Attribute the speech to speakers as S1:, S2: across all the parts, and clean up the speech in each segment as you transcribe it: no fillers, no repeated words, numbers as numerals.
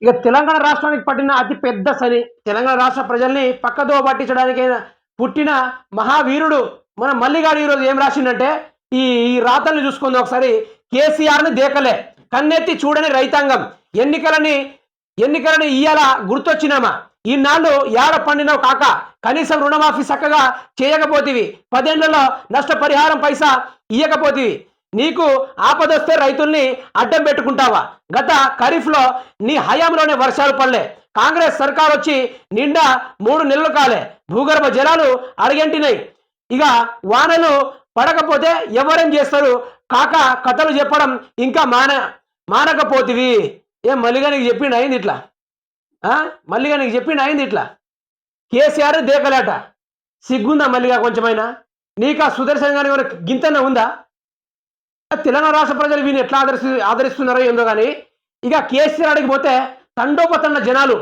S1: ఇక తెలంగాణ రాష్ట్రానికి పట్టిన అతి పెద్ద శని, తెలంగాణ రాష్ట్ర ప్రజల్ని పక్కదో పట్టించడానికైనా పుట్టిన మహావీరుడు మన మల్లిగాడు ఈరోజు ఏం రాసిండంటే, ఈ ఈ రాతల్ని చూసుకుంది ఒకసారి. కేసీఆర్ని దేకలే, కన్నెత్తి చూడని రైతాంగం, ఎన్నికలని ఎన్నికలని ఇయ్యాల గుర్తొచ్చినామా, ఈనాళ్ళు ఏడ పండినవు కాక, కనీసం రుణమాఫీ చక్కగా చేయకపోతివి, 10 ఏళ్లలో నష్టపరిహారం పైసా ఇయ్యకపోతివి, నీకు ఆపదొస్తే రైతుల్ని అడ్డం పెట్టుకుంటావా? గత ఖరీఫ్లో నీ హయాంలోనే వర్షాలు పడలే, కాంగ్రెస్ సర్కార్ వచ్చి నిండా 3 నెలలు కాలే, భూగర్భ జలాలు అడిగంటినాయి, ఇక వానలు పడకపోతే ఎవరేం చేస్తారు కాక, కథలు చెప్పడం ఇంకా మానకపోతివి. ఏం మల్లిగా నీకు చెప్పిండు అయింది ఇట్లా? మల్లిగా నీకు చెప్పిండు అయింది ఇట్లా? కేసీఆర్ దేకలేట, సిగ్గుందా మల్లిగా కొంచెమైనా? నీకు ఆ సుదర్శన్ గారి గింతన ఉందా? తెలంగాణ రాష్ట్ర ప్రజలు వీని ఎట్లా ఆదరిస్తున్నారో ఏందో కానీ, ఇక కేసీఆర్ అడిగి పోతే తండోపతండ జనాలు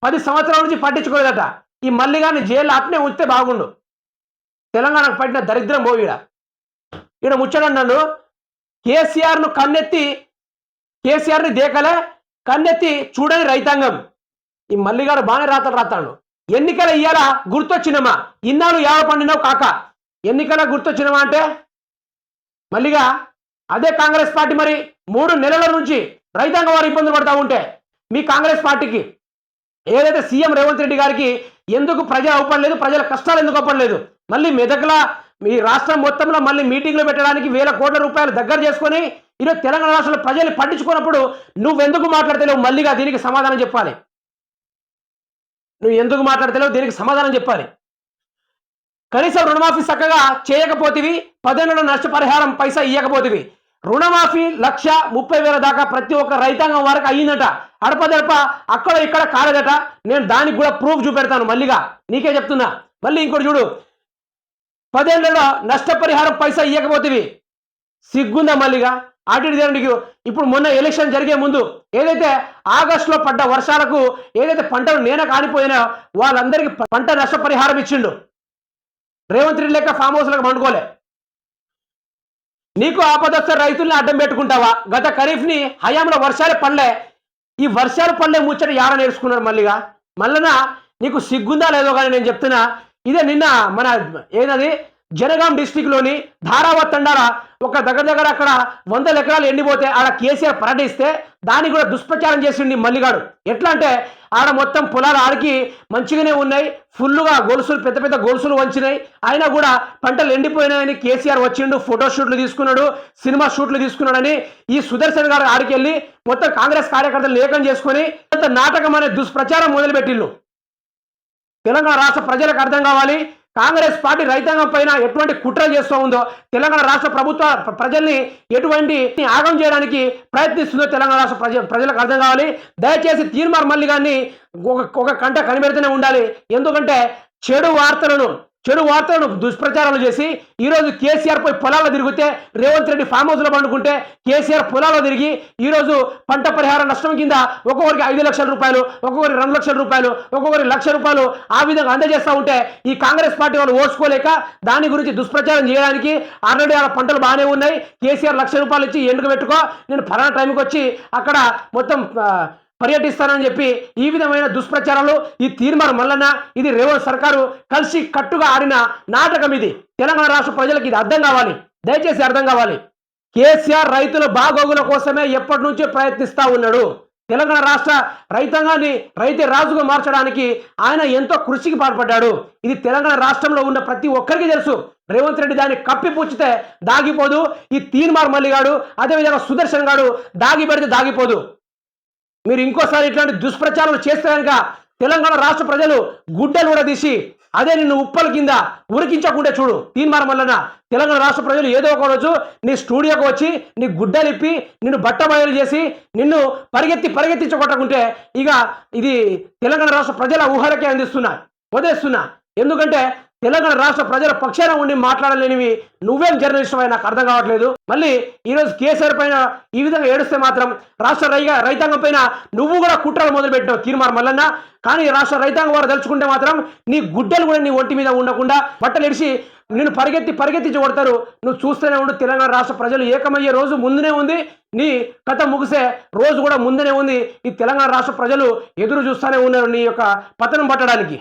S1: 10 సంవత్సరాల నుంచి పట్టించుకోలేదట. ఈ మల్లిగాని జైలు అట్నే ఉంచితే బాగుండు. తెలంగాణకు పట్టిన దరిద్రం పో. ఈడ ముచ్చడన్నాడు, కేసీఆర్ని దేకలే, కన్నెత్తి చూడని రైతాంగం. ఈ మల్లిగాడు బాగానే రాతాడు. ఎన్నికల ఇయ్యాల గుర్తొచ్చినమా, ఇన్నాళ్ళు ఏడ పండినావు కాక, ఎన్నికల గుర్తొచ్చినమా అంటే మల్లిగా అదే కాంగ్రెస్ పార్టీ మరి 3 నెలల నుంచి రైతాంగం వారు ఇబ్బందులు పడతా ఉంటే, మీ కాంగ్రెస్ పార్టీకి ఏదైతే సీఎం రేవంత్ రెడ్డి గారికి ఎందుకు ప్రజలు అవపడలేదు, ప్రజల కష్టాలు ఎందుకు అవపడలేదు? మళ్ళీ మెదక్ల మీ రాష్ట్రం మొత్తంలో మళ్ళీ మీటింగ్లు పెట్టడానికి వేల కోట్ల రూపాయలు దగ్గర చేసుకొని ఈరోజు తెలంగాణ రాష్ట్రంలో ప్రజలు పట్టించుకున్నప్పుడు నువ్వెందుకు మాట్లాడతలేవు? మల్లిగా దీనికి సమాధానం చెప్పాలి. నువ్వు ఎందుకు మాట్లాడతలేవు దీనికి సమాధానం చెప్పాలి. కనీసం రుణమాఫీ చక్కగా చేయకపోతివి, 10 ఏళ్ల నష్టపరిహారం పైసా ఇయ్యకపోతివి, రుణమాఫీ 1,30,000 దాకా ప్రతి ఒక్క రైతాంగం వరకు అయ్యిందట. అడపదడప అక్కడ ఇక్కడ కాలేదట. నేను దానికి కూడా ప్రూఫ్ చూపెడతాను. మల్లిగా నీకే చెప్తున్నా. మళ్ళీ ఇంకోటి చూడు, 10 ఏళ్లలో నష్టపరిహారం పైసా ఇయ్యకపోతివి, సిగ్గుందా మల్లిగా? నీకు ఇప్పుడు మొన్న ఎలక్షన్ జరిగే ముందు ఏదైతే ఆగస్టులో పడ్డ వర్షాలకు ఏదైతే పంటలు నేన కానిపోయినా వాళ్ళందరికీ పంట నష్టపరిహారం ఇచ్చిండు. రేవంత్ రెడ్డి లెక్క ఫామ్ హౌస్లకు పండుకోలే. నీకు ఆపదొస్తే రైతుల్ని అడ్డం పెట్టుకుంటావా? గత ఖరీఫ్ని హయాంలో వర్షాలు పడలే, ఈ వర్షాలు పడలే ముచ్చట యాడ నేర్చుకున్నారు మల్లిగా? మళ్ళనా నీకు సిగ్గుందా లేదో కానీ నేను చెప్తున్నా. ఇదే నిన్న మన ఏదది జనగాం డిస్టిక్లోని ధారావత్ తండాల ఒక దగ్గర అక్కడ 100 ఎకరాలు ఎండిపోతే ఆడ కేసీఆర్ పర్యటిస్తే దానికి కూడా దుష్ప్రచారం చేసిండి మల్లిగాడు. ఎట్లా అంటే ఆడ మొత్తం పొలాలు ఆడికి మంచిగానే ఉన్నాయి, ఫుల్లుగా గొలుసులు పెద్ద పెద్ద గొలుసులు వంచినాయి, అయినా కూడా పంటలు ఎండిపోయినాయని కేసీఆర్ వచ్చిండు, ఫోటో షూట్లు తీసుకున్నాడు, సినిమా షూట్లు తీసుకున్నాడని ఈ సుదర్శన్ గారు ఆడికి వెళ్ళి మొత్తం కాంగ్రెస్ కార్యకర్తలు లేఖం చేసుకొని నాటకం అనే దుష్ప్రచారం మొదలుపెట్టిళ్ళు. తెలంగాణ రాష్ట్ర ప్రజలకు అర్థం కావాలి, కాంగ్రెస్ పార్టీ రైతాంగం పైన ఎటువంటి కుట్రలు చేస్తూ ఉందో, తెలంగాణ రాష్ట్ర ప్రభుత్వ ప్రజల్ని ఎటువంటి ఆగం చేయడానికి ప్రయత్నిస్తుందో తెలంగాణ రాష్ట్ర ప్రజలకు అర్థం కావాలి. దయచేసి తీర్మార్ మల్లిగాన్ని ఒక కంట కనిపెడుతూనే ఉండాలి. ఎందుకంటే చెడు వార్తలను దుష్ప్రచారాలు చేసి ఈరోజు కేసీఆర్ పోయి పొలాల్లో తిరిగితే, రేవంత్ రెడ్డి ఫామ్ హౌస్లో పండుకుంటే కేసీఆర్ పొలాల్లో తిరిగి ఈరోజు పంట పరిహార నష్టం కింద ఒక్కొక్కరికి 5 లక్షల రూపాయలు, ఒక్కొక్కరికి 2 లక్షల రూపాయలు, ఒక్కొక్కరికి 1 లక్ష రూపాయలు ఆ విధంగా అందజేస్తూ ఉంటే ఈ కాంగ్రెస్ పార్టీ వాళ్ళు ఓర్చుకోలేక దాని గురించి దుష్ప్రచారం చేయడానికి ఆల్రెడీ ఆ పంటలు బాగానే ఉన్నాయి, కేసీఆర్ 1 లక్ష రూపాయలు ఇచ్చి ఎండుకు పెట్టుకో, నేను ఫలానా టైంకి వచ్చి అక్కడ మొత్తం పర్యటిస్తానని చెప్పి ఈ విధమైన దుష్ప్రచారాలు, ఈ తీర్మానం మల్లన్న, ఇది రేవంత్ సర్కారు కలిసి కట్టుగా ఆడిన నాటకం. ఇది తెలంగాణ రాష్ట్ర ప్రజలకు ఇది అర్థం కావాలి, దయచేసి అర్థం కావాలి. కేసీఆర్ రైతుల బాగోగుల కోసమే ఎప్పటి నుంచో ప్రయత్నిస్తూ ఉన్నాడు. తెలంగాణ రాష్ట్ర రైతాంగాన్ని రైతే రాజుగా మార్చడానికి ఆయన ఎంతో కృషికి పాల్పడ్డాడు. ఇది తెలంగాణ రాష్ట్రంలో ఉన్న ప్రతి ఒక్కరికి తెలుసు. రేవంత్ రెడ్డి దాన్ని కప్పిపుచ్చితే దాగిపోదు. ఈ తీర్మార్ మల్లిగాడు అదేవిధంగా సుదర్శన్ గాడు దాగి పెడితే దాగిపోదు. మీరు ఇంకోసారి ఇట్లాంటి దుష్ప్రచారాలు చేస్తే కనుక తెలంగాణ రాష్ట్ర ప్రజలు గుడ్డలు కూడా తీసి అదే నిన్ను ఉప్పల కింద ఉరికించకుండా చూడు. తీర్మానం వలన తెలంగాణ రాష్ట్ర ప్రజలు ఏదో ఒక రోజు నీ స్టూడియోకి వచ్చి నీ గుడ్డలిప్పి నిన్ను బట్టబయలు చేసి నిన్ను పరిగెత్తించగొట్టకుంటే ఇక ఇది తెలంగాణ రాష్ట్ర ప్రజల ఊహలకే వదిలేస్తున్నా. ఎందుకంటే తెలంగాణ రాష్ట్ర ప్రజల పక్షాన ఉండి మాట్లాడలేనివి నువ్వేం జర్నలిస్ట్ అయి నాకు అర్థం కావట్లేదు. మళ్ళీ ఈరోజు కేసీఆర్ పైన ఈ విధంగా ఏడుస్తే మాత్రం రాష్ట్ర రైతాంగం పైన నువ్వు కూడా కుట్రలు మొదలుపెట్టావు తీర్మార్ మల్లన్న. కానీ రాష్ట్ర రైతాంగం వారు తలుచుకుంటే మాత్రం నీ గుడ్డలు కూడా నీ ఒంటి మీద ఉండకుండా బట్టలు ఎడిసి నేను పరిగెత్తించి కొడతారు. నువ్వు చూస్తూనే ఉండు. తెలంగాణ రాష్ట్ర ప్రజలు ఏకమయ్యే రోజు ముందునే ఉంది. నీ కథ ముగిసే రోజు కూడా ముందునే ఉంది. ఈ తెలంగాణ రాష్ట్ర ప్రజలు ఎదురు చూస్తూనే ఉన్నారు నీ యొక్క పతనం పట్టడానికి.